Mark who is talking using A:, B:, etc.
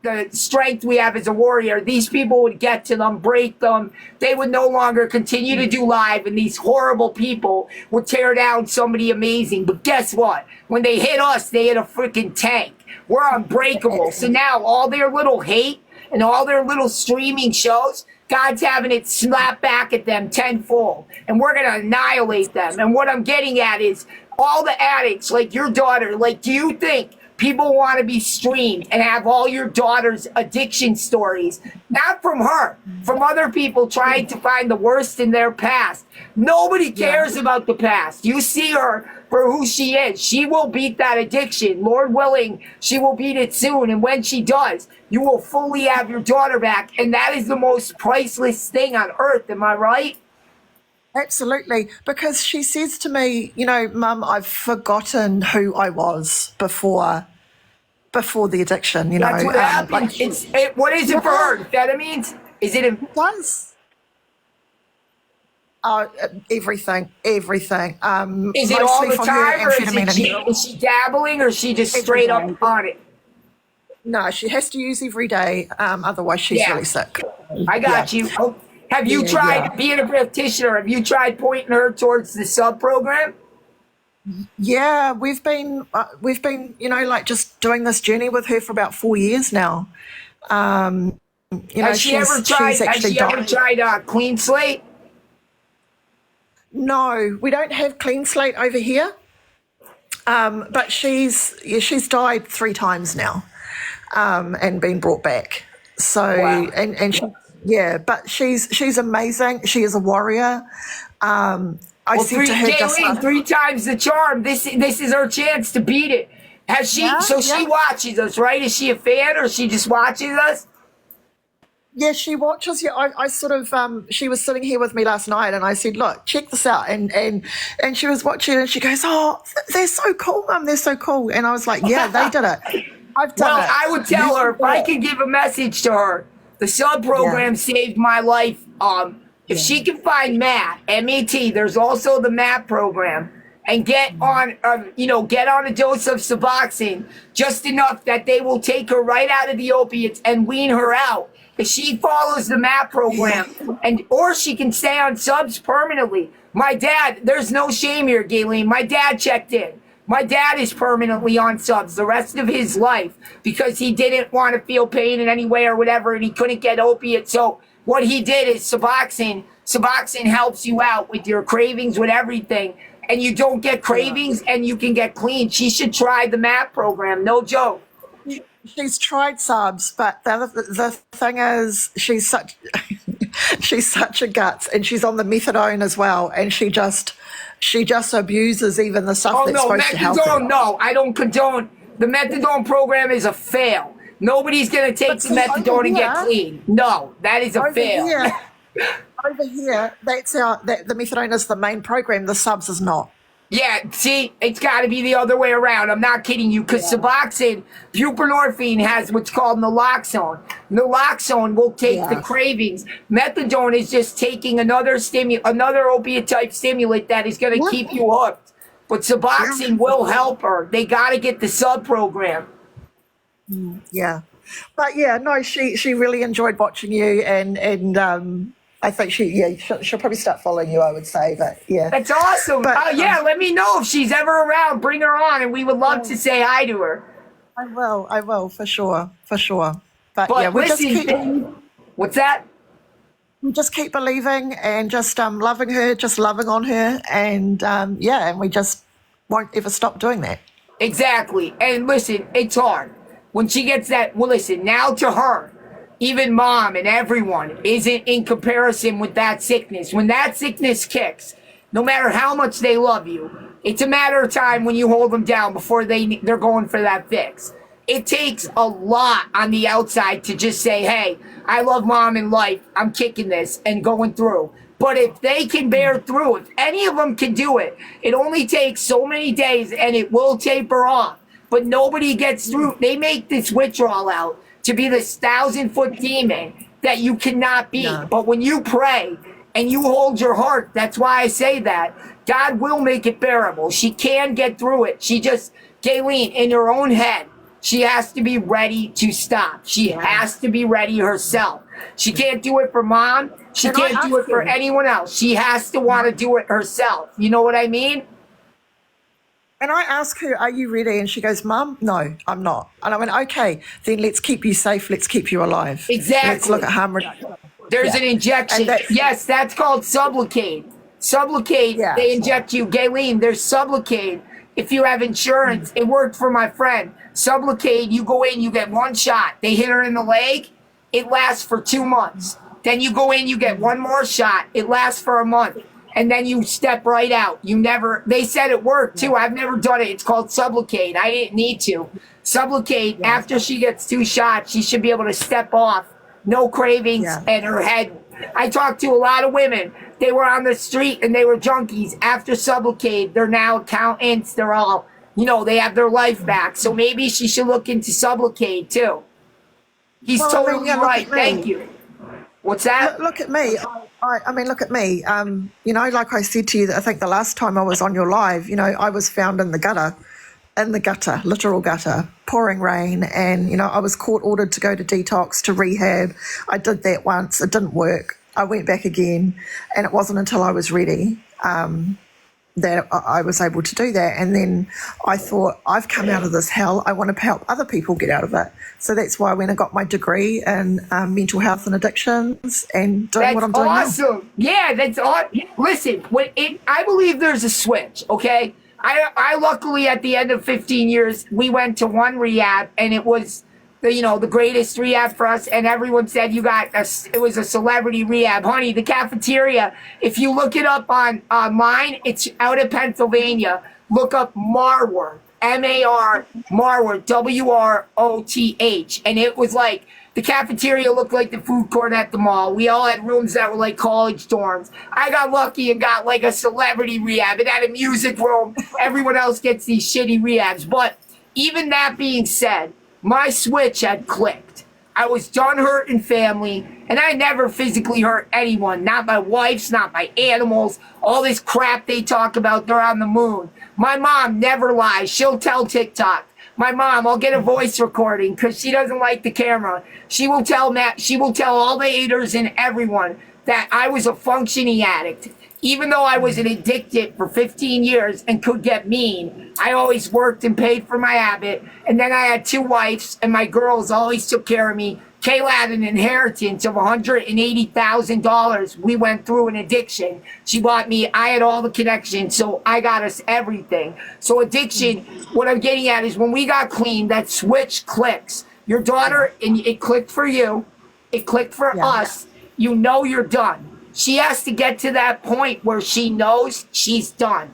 A: the strength we have as a warrior, these people would get to them, break them. They would no longer continue to do live, and these horrible people would tear down somebody amazing. But guess what? When they hit us, they hit a freaking tank. We're unbreakable. So now all their little hate and all their little streaming shows, God's having it slap back at them tenfold. And we're going to annihilate them. And what I'm getting at is all the addicts, like your daughter, like, do you think people want to be streamed and have all your daughter's addiction stories? Not from her, from other people trying to find the worst in their past. Nobody cares about the past. You see her for who she is. She will beat that addiction. Lord willing, she will beat it soon. And when she does, you will fully have your daughter back. And that is the most priceless thing on earth. Am I right?
B: Absolutely, because she says to me, you know, Mum, I've forgotten who I was before the addiction. You
A: That's
B: know,
A: what happens. What is it for her? Amphetamines? Is it?
B: It does. Everything.
A: Is it all the time, or is she dabbling, or is she just straight up on it?
B: No, she has to use every day. Otherwise, she's really sick.
A: I got you. Oh, have you tried being a practitioner? Have you tried pointing her towards the sub program?
B: Yeah, we've been, you know, like just doing this journey with her for about 4 years now. You know,
A: Has she ever tried Clean Slate?
B: No, we don't have Clean Slate over here. But she's died 3 times now, and been brought back. So, and she, but she's amazing. She is a warrior. I said to her just
A: 3 times the charm. This is her chance to beat it. Has she? She watches us, right? Is she a fan, or she just watches us?
B: Yeah, she watches. Yeah, I sort of. She was sitting here with me last night, and I said, "Look, check this out." And she was watching, and she goes, "Oh, they're so cool, Mum. They're so cool." And I was like, "Yeah, they did it. I've done it."
A: Well, I would tell her if I could give a message to her. The sub program saved my life. If she can find Matt, M-A-T, there's also the Matt program, and get on a dose of Suboxone, just enough that they will take her right out of the opiates and wean her out. If she follows the MAP program, or she can stay on subs permanently. My dad, there's no shame here, Gayleen. My dad checked in. My dad is permanently on subs the rest of his life because he didn't want to feel pain in any way or whatever, and he couldn't get opiates. So what he did is Suboxone. Suboxone helps you out with your cravings, with everything, and you don't get cravings, and you can get clean. She should try the MAP program. No joke.
B: She's tried subs, but the thing is, she's such a guts, and she's on the methadone as well, and she just abuses even the stuff that's supposed to help her.
A: No, I don't condone. The methadone program is a fail. Nobody's gonna take the methadone and get clean. No, that is a fail.
B: Over here, the methadone is the main program. The subs is not.
A: Yeah, see, it's got to be the other way around. I'm not kidding you, because Suboxone, buprenorphine has what's called naloxone. Naloxone will take the cravings. Methadone is just taking another opiate type stimulant that is going to keep you hooked. But Suboxone will help her. They got to get the sub program.
B: Yeah, but no, she really enjoyed watching you, and I think she'll probably start following you, I would say, but
A: That's awesome. But, let me know if she's ever around. Bring her on, and we would love to say hi to her.
B: I will, for sure. But
A: what's that?
B: We just keep believing and just loving her, just loving on her, and and we just won't ever stop doing that.
A: Exactly. And listen, it's hard. When she gets that, now to her, even Mom and everyone isn't in comparison with that sickness. When that sickness kicks, no matter how much they love you, it's a matter of time when you hold them down before they're going for that fix. It takes a lot on the outside to just say, hey, I love Mom and life. I'm kicking this and going through. But if they can bear through, if any of them can do it, it only takes so many days and it will taper off. But nobody gets through. They make this withdrawal out to be this 1,000-foot demon that you cannot beat. No. But when you pray and you hold your heart, that's why I say that, God will make it bearable. She can get through it. She just, Gayleen, in her own head, She has to be ready to stop. She has to be ready herself. She can't do it for mom. She
B: And I
A: can't do it
B: asked
A: for
B: her,
A: anyone else. She has to want to do it herself. You know what I mean?
B: and I asked her, "Are you ready?" And she goes, "Mum, no, I'm not." And I went, "Okay, then let's keep you safe. Let's keep you alive. Let's look
A: Exactly.
B: at harm reduction."
A: There's
B: Yeah,
A: an
B: and
A: injection.
B: that's
A: Yes, that's called Sublocade. Sublocade,
B: yeah,
A: they inject you. Galen, there's Sublocade. If you have insurance, it worked for my friend. Sublocade, you go in, you get one shot. They hit her in the leg. It lasts for 2 months. Then you go in, you get one more shot. It lasts for a month. And then you step right out. You never, they said it worked too. I've never done it. It's called Sublocade. I didn't need to. Sublocade,
B: yeah,
A: after she gets 2 shots, she should be able to step off. No cravings,
B: yeah.
A: and her head. I talked to a lot of women. They were on the street and they were junkies. After Sublocade, they're now accountants. They're all, they have their life back. So maybe she should look into Sublocade too. He's
B: Well, I mean,
A: totally
B: yeah, look
A: right.
B: at
A: Thank
B: me.
A: you. What's that?
B: Look at me. I mean, look at me. Like I said to you, I think the last time I was on your live, I was found in the gutter, literal gutter, pouring rain. And, I was court ordered to go to detox, to rehab. I did that once. It didn't work. I went back again. And it wasn't until I was ready that I was able to do that. And then I thought, I've come out of this hell. I want to help other people get out of it. So that's why I went and got my degree in mental health and addictions and doing what I'm doing
A: awesome. Yeah, that's awesome. Listen, I believe there's a switch, okay? I luckily at the end of 15 years, we went to one rehab and it was the greatest rehab for us, and everyone said it was a celebrity rehab. Honey, the cafeteria, if you look it up online, it's out of Pennsylvania. Look up Marworth, Marworth, WROTH, and it was like the cafeteria looked like the food court at the mall. We all had rooms that were like college dorms. I got lucky and got like a celebrity rehab. It had a music room. Everyone else gets these shitty rehabs. But even that being said, my switch had clicked. I was done hurting family, and I never physically hurt anyone. Not my wives, not my animals. All this crap they talk about, they're on the moon. My mom never lies. She'll tell TikTok. My mom, I'll get a voice recording because she doesn't like the camera. She will tell all the haters and everyone that I was a functioning addict. Even though I was an addicted for 15 years and could get mean, I always worked and paid for my habit. And then I had 2 wives, and my girls always took care of me. Kayla had an inheritance of $180,000. We went through an addiction. She bought me, I had all the connections, so I got us everything. So addiction, what I'm getting at is when we got clean, that switch clicks. Your daughter, and it clicked for you, it clicked for us, you're done. She has to get to that point where she knows she's done.